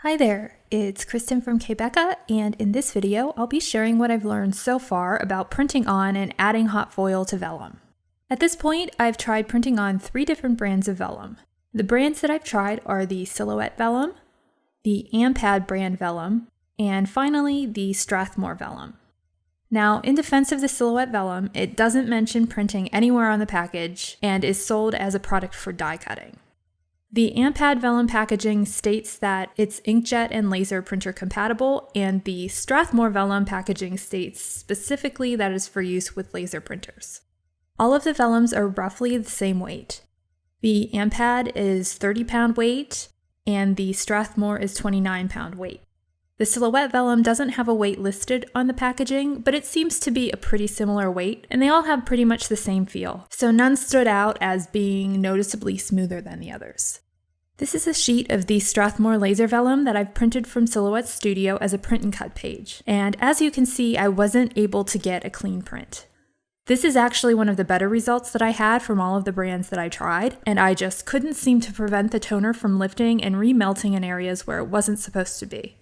Hi there, it's Kristen from k.becca, and in this video I'll be sharing what I've learned so far about printing on and adding hot foil to vellum. At this point, I've tried printing on 3 different brands of vellum. The brands that I've tried are the Silhouette Vellum, the Ampad brand Vellum, and finally the Strathmore Vellum. Now, in defense of the Silhouette Vellum, it doesn't mention printing anywhere on the package and is sold as a product for die cutting. The Ampad Vellum packaging states that it's inkjet and laser printer compatible, and the Strathmore Vellum packaging states specifically that it's for use with laser printers. All of the vellums are roughly the same weight. The Ampad is 30-pound weight, and the Strathmore is 29-pound weight. The Silhouette Vellum doesn't have a weight listed on the packaging, but it seems to be a pretty similar weight, and they all have pretty much the same feel, so none stood out as being noticeably smoother than the others. This is a sheet of the Strathmore laser vellum that I've printed from Silhouette Studio as a print and cut page, and as you can see, I wasn't able to get a clean print. This is actually one of the better results that I had from all of the brands that I tried, and I just couldn't seem to prevent the toner from lifting and remelting in areas where it wasn't supposed to be.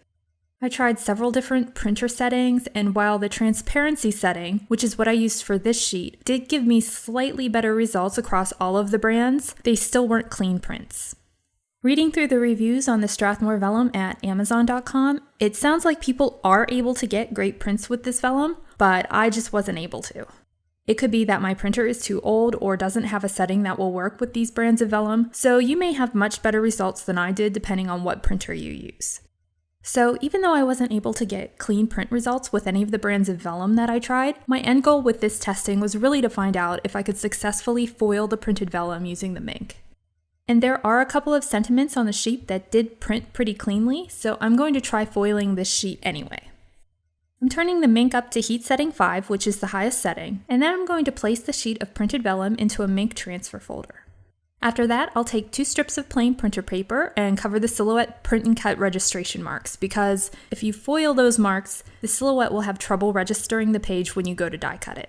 I tried several different printer settings, and while the transparency setting, which is what I used for this sheet, did give me slightly better results across all of the brands, they still weren't clean prints. Reading through the reviews on the Strathmore Vellum at Amazon.com, it sounds like people are able to get great prints with this vellum, but I just wasn't able to. It could be that my printer is too old or doesn't have a setting that will work with these brands of vellum, so you may have much better results than I did depending on what printer you use. So even though I wasn't able to get clean print results with any of the brands of vellum that I tried, my end goal with this testing was really to find out if I could successfully foil the printed vellum using the mink. And there are a couple of sentiments on the sheet that did print pretty cleanly, so I'm going to try foiling this sheet anyway. I'm turning the mink up to heat setting 5, which is the highest setting, and then I'm going to place the sheet of printed vellum into a mink transfer folder. After that, I'll take 2 strips of plain printer paper and cover the Silhouette print and cut registration marks, because if you foil those marks, the Silhouette will have trouble registering the page when you go to die cut it.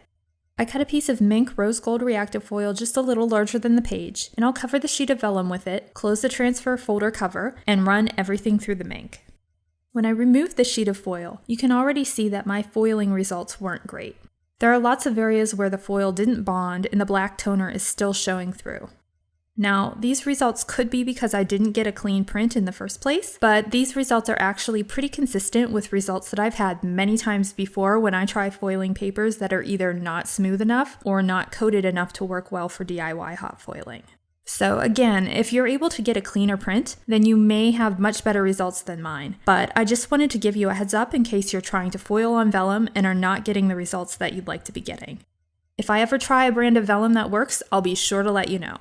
I cut a piece of mink rose gold reactive foil just a little larger than the page, and I'll cover the sheet of vellum with it, close the transfer folder cover, and run everything through the mink. When I removed the sheet of foil, you can already see that my foiling results weren't great. There are lots of areas where the foil didn't bond and the black toner is still showing through. Now, these results could be because I didn't get a clean print in the first place, but these results are actually pretty consistent with results that I've had many times before when I try foiling papers that are either not smooth enough or not coated enough to work well for DIY hot foiling. So again, if you're able to get a cleaner print, then you may have much better results than mine, but I just wanted to give you a heads up in case you're trying to foil on vellum and are not getting the results that you'd like to be getting. If I ever try a brand of vellum that works, I'll be sure to let you know.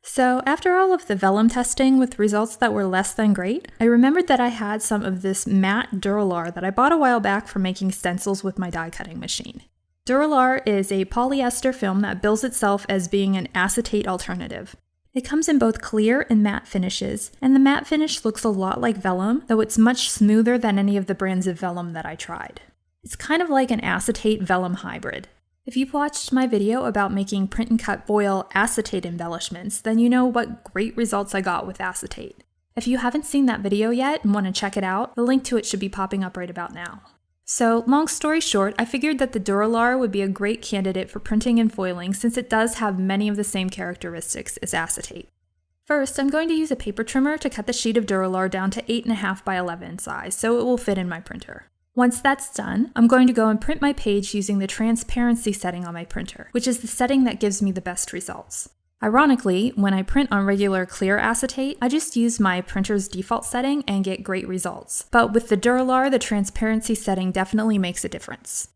So after all of the vellum testing with results that were less than great, I remembered that I had some of this matte Duralar that I bought a while back for making stencils with my die cutting machine. Duralar is a polyester film that bills itself as being an acetate alternative. It comes in both clear and matte finishes, and the matte finish looks a lot like vellum, though it's much smoother than any of the brands of vellum that I tried. It's kind of like an acetate vellum hybrid. If you've watched my video about making print and cut foil acetate embellishments, then you know what great results I got with acetate. If you haven't seen that video yet and want to check it out, the link to it should be popping up right about now. So, long story short, I figured that the Duralar would be a great candidate for printing and foiling since it does have many of the same characteristics as acetate. First, I'm going to use a paper trimmer to cut the sheet of Duralar down to 8.5 by 11 size so it will fit in my printer. Once that's done, I'm going to go and print my page using the transparency setting on my printer, which is the setting that gives me the best results. Ironically, when I print on regular clear acetate, I just use my printer's default setting and get great results. But with the Duralar, the transparency setting definitely makes a difference.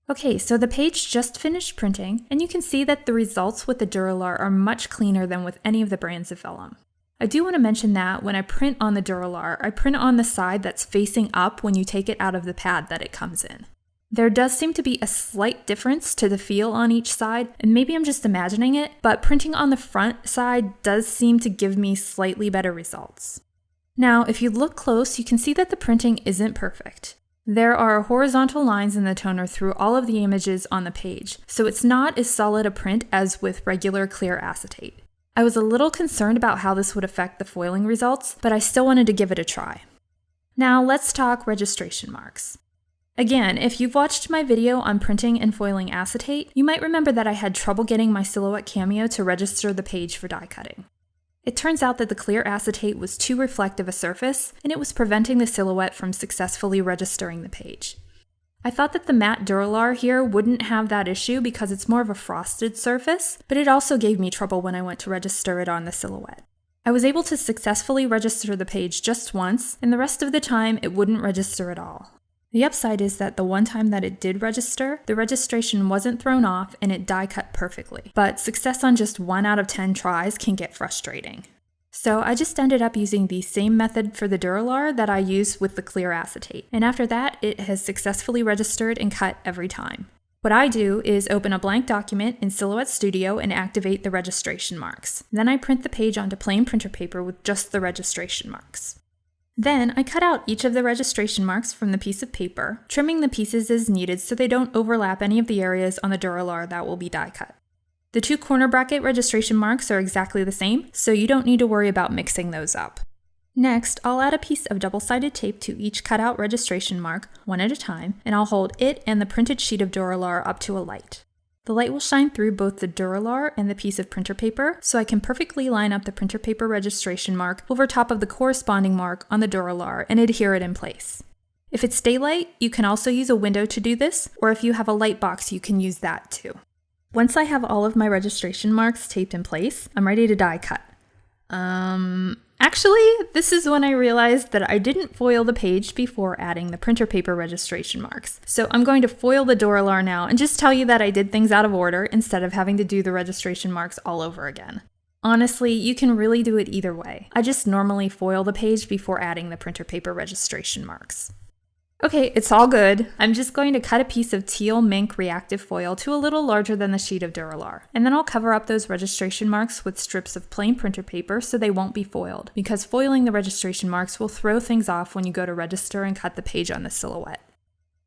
Okay, so the page just finished printing, and you can see that the results with the Duralar are much cleaner than with any of the brands of vellum. I do want to mention that when I print on the Duralar, I print on the side that's facing up when you take it out of the pad that it comes in. There does seem to be a slight difference to the feel on each side, and maybe I'm just imagining it, but printing on the front side does seem to give me slightly better results. Now, if you look close, you can see that the printing isn't perfect. There are horizontal lines in the toner through all of the images on the page, so it's not as solid a print as with regular clear acetate. I was a little concerned about how this would affect the foiling results, but I still wanted to give it a try. Now let's talk registration marks. Again, if you've watched my video on printing and foiling acetate, you might remember that I had trouble getting my Silhouette Cameo to register the page for die cutting. It turns out that the clear acetate was too reflective a surface, and it was preventing the silhouette from successfully registering the page. I thought that the matte Duralar here wouldn't have that issue because it's more of a frosted surface, but it also gave me trouble when I went to register it on the silhouette. I was able to successfully register the page just once, and the rest of the time it wouldn't register at all. The upside is that the one time that it did register, the registration wasn't thrown off and it die cut perfectly, but success on just 1 out of 10 tries can get frustrating. So I just ended up using the same method for the Duralar that I used with the clear acetate, and after that it has successfully registered and cut every time. What I do is open a blank document in Silhouette Studio and activate the registration marks. Then I print the page onto plain printer paper with just the registration marks. Then I cut out each of the registration marks from the piece of paper, trimming the pieces as needed so they don't overlap any of the areas on the Duralar that will be die cut. The 2 corner bracket registration marks are exactly the same, so you don't need to worry about mixing those up. Next, I'll add a piece of double-sided tape to each cutout registration mark, one at a time, and I'll hold it and the printed sheet of Duralar up to a light. The light will shine through both the Duralar and the piece of printer paper, so I can perfectly line up the printer paper registration mark over top of the corresponding mark on the Duralar and adhere it in place. If it's daylight, you can also use a window to do this, or if you have a light box, you can use that too. Once I have all of my registration marks taped in place, I'm ready to die cut. Actually, this is when I realized that I didn't foil the page before adding the printer paper registration marks. So I'm going to foil the Duralar now and just tell you that I did things out of order instead of having to do the registration marks all over again. Honestly, you can really do it either way. I just normally foil the page before adding the printer paper registration marks. Okay, it's all good. I'm just going to cut a piece of teal mink reactive foil to a little larger than the sheet of Duralar. And then I'll cover up those registration marks with strips of plain printer paper so they won't be foiled, because foiling the registration marks will throw things off when you go to register and cut the page on the silhouette.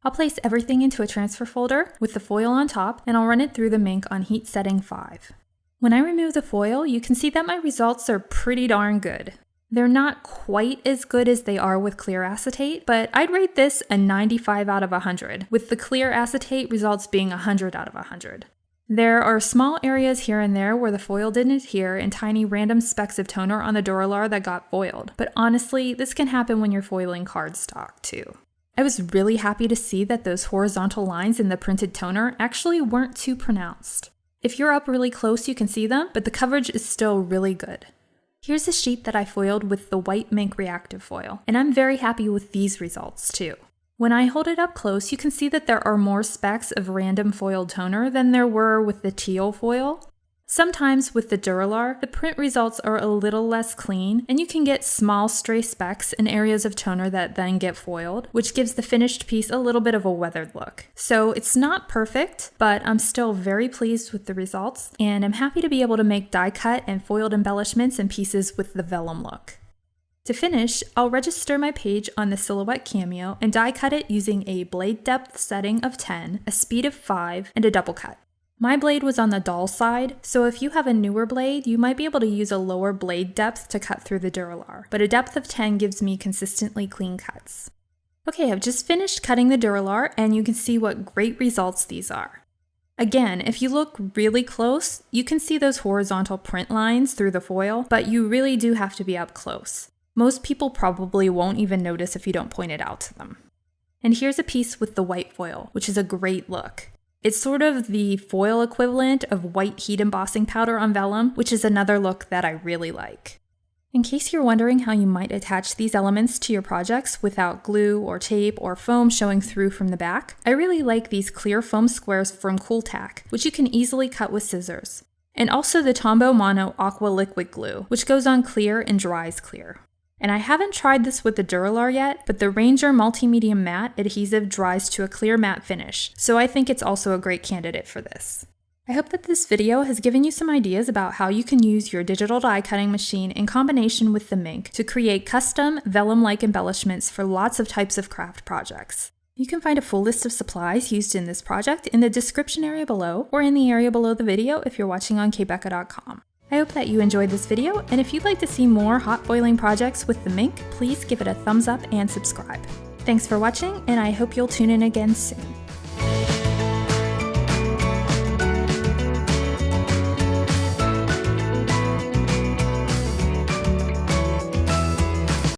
I'll place everything into a transfer folder with the foil on top, and I'll run it through the mink on heat setting 5. When I remove the foil, you can see that my results are pretty darn good. They're not quite as good as they are with clear acetate, but I'd rate this a 95 out of 100, with the clear acetate results being 100 out of 100. There are small areas here and there where the foil didn't adhere and tiny random specks of toner on the Duralar that got foiled, but honestly, this can happen when you're foiling cardstock too. I was really happy to see that those horizontal lines in the printed toner actually weren't too pronounced. If you're up really close, you can see them, but the coverage is still really good. Here's a sheet that I foiled with the white mink reactive foil, and I'm very happy with these results too. When I hold it up close, you can see that there are more specks of random foiled toner than there were with the teal foil. Sometimes with the Duralar, the print results are a little less clean, and you can get small stray specks in areas of toner that then get foiled, which gives the finished piece a little bit of a weathered look. So it's not perfect, but I'm still very pleased with the results, and I'm happy to be able to make die cut and foiled embellishments and pieces with the Vellum-Look. To finish, I'll register my page on the Silhouette Cameo and die cut it using a blade depth setting of 10, a speed of 5, and a double cut. My blade was on the dull side, so if you have a newer blade, you might be able to use a lower blade depth to cut through the Duralar, but a depth of 10 gives me consistently clean cuts. Okay, I've just finished cutting the Duralar, and you can see what great results these are. Again, if you look really close, you can see those horizontal print lines through the foil, but you really do have to be up close. Most people probably won't even notice if you don't point it out to them. And here's a piece with the white foil, which is a great look. It's sort of the foil equivalent of white heat embossing powder on vellum, which is another look that I really like. In case you're wondering how you might attach these elements to your projects without glue or tape or foam showing through from the back, I really like these clear foam squares from Cool Tack, which you can easily cut with scissors. And also the Tombow Mono Aqua Liquid Glue, which goes on clear and dries clear. And I haven't tried this with the Duralar yet, but the Ranger Multi-Medium Matte adhesive dries to a clear matte finish, so I think it's also a great candidate for this. I hope that this video has given you some ideas about how you can use your digital die cutting machine in combination with the Minc to create custom vellum-like embellishments for lots of types of craft projects. You can find a full list of supplies used in this project in the description area below or in the area below the video if you're watching on k.becca.com. I hope that you enjoyed this video, and if you'd like to see more hot foiling projects with the Minc, please give it a thumbs up and subscribe. Thanks for watching, and I hope you'll tune in again soon.